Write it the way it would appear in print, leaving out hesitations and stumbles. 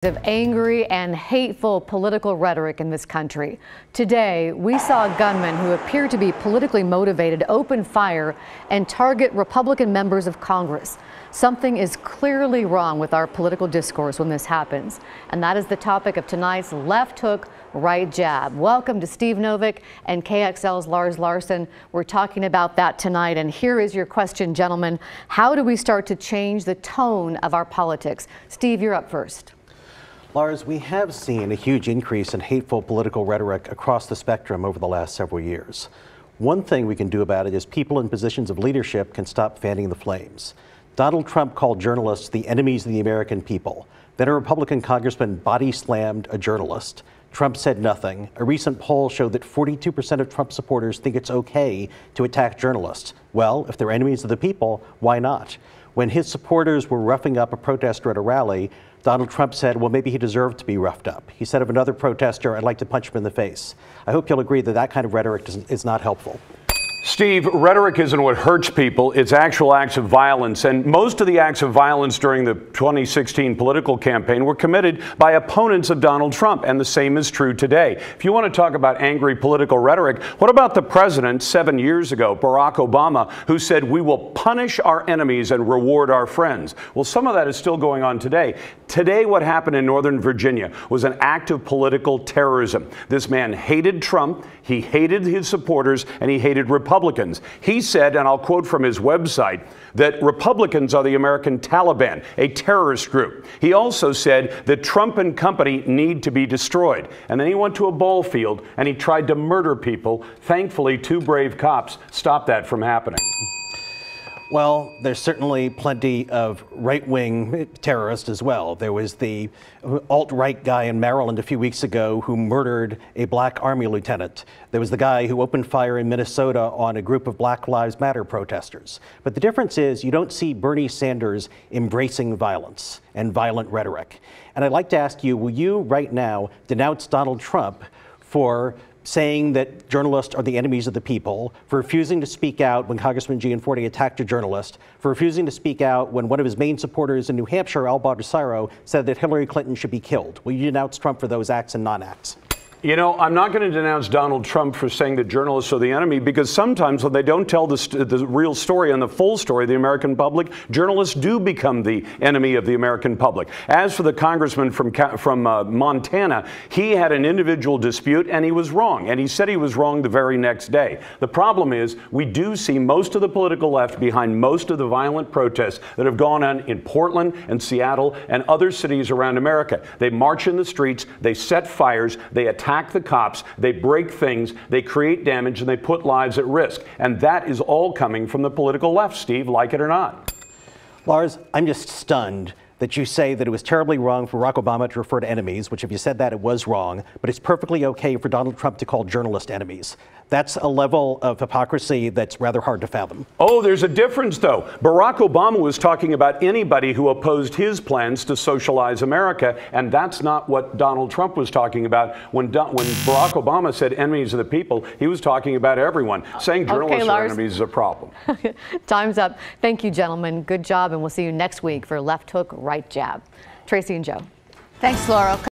Of angry and hateful political rhetoric in this country. Today, we saw a gunman who appeared to be politically motivated open fire and target Republican members of Congress. Something is clearly wrong with our political discourse when this happens, and that is the topic of tonight's Left Hook, Right Jab. Welcome to Steve Novick and KXL's Lars Larson. We're talking about that tonight, and here is your question, gentlemen. How do we start to change the tone of our politics? Steve, you're up first. Lars, we have seen a huge increase in hateful political rhetoric across the spectrum over the last several years. One thing we can do about it is people in positions of leadership can stop fanning the flames. Donald Trump called journalists the enemies of the American people. Then a Republican congressman body slammed a journalist. Trump said nothing. A recent poll showed that 42% of Trump supporters think it's okay to attack journalists. Well, if they're enemies of the people, why not? When his supporters were roughing up a protester at a rally, Donald Trump said, well, maybe he deserved to be roughed up. He said of another protester, I'd like to punch him in the face. I hope you'll agree that that kind of rhetoric is not helpful. Steve, rhetoric isn't what hurts people, it's actual acts of violence. And most of the acts of violence during the 2016 political campaign were committed by opponents of Donald Trump, and the same is true today. If you want to talk about angry political rhetoric, what about the president 7 years ago, Barack Obama, who said we will punish our enemies and reward our friends? Well, some of that is still going on today. Today, what happened in Northern Virginia was an act of political terrorism. This man hated Trump, he hated his supporters, and he hated Republicans. He said, and I'll quote from his website, that Republicans are the American Taliban, a terrorist group. He also said that Trump and company need to be destroyed. And then he went to a ball field and he tried to murder people. Thankfully, 2 brave cops stopped that from happening. Well, there's certainly plenty of right-wing terrorists as well. There was the alt-right guy in Maryland a few weeks ago who murdered a black Army lieutenant. There was the guy who opened fire in Minnesota on a group of Black Lives Matter protesters. But the difference is you don't see Bernie Sanders embracing violence and violent rhetoric. And I'd like to ask you, will you right now denounce Donald Trump for saying that journalists are the enemies of the people, for refusing to speak out when Congressman Gianforte attacked a journalist, for refusing to speak out when one of his main supporters in New Hampshire, Al Baldessaro, said that Hillary Clinton should be killed? Will you denounce Trump for those acts and non-acts? You know, I'm not going to denounce Donald Trump for saying that journalists are the enemy, because sometimes when they don't tell the real story and the full story of the American public, journalists do become the enemy of the American public. As for the congressman from Montana, he had an individual dispute and he was wrong. And he said he was wrong the very next day. The problem is we do see most of the political left behind most of the violent protests that have gone on in Portland and Seattle and other cities around America. They march in the streets, they set fires, they attack the cops, they break things, they create damage, and they put lives at risk. And that is all coming from the political left, Steve, like it or not. Lars, I'm just stunned that you say that it was terribly wrong for Barack Obama to refer to enemies, which if you said that, it was wrong, but it's perfectly okay for Donald Trump to call journalists enemies. That's a level of hypocrisy that's rather hard to fathom. Oh, there's a difference, though. Barack Obama was talking about anybody who opposed his plans to socialize America, and that's not what Donald Trump was talking about. When Barack Obama said enemies of the people, he was talking about everyone. Saying journalists are enemies is a problem. Time's up. Thank you, gentlemen. Good job, and we'll see you next week for Left Hook, Right Jab. Tracy and Joe. Thanks, Laurel.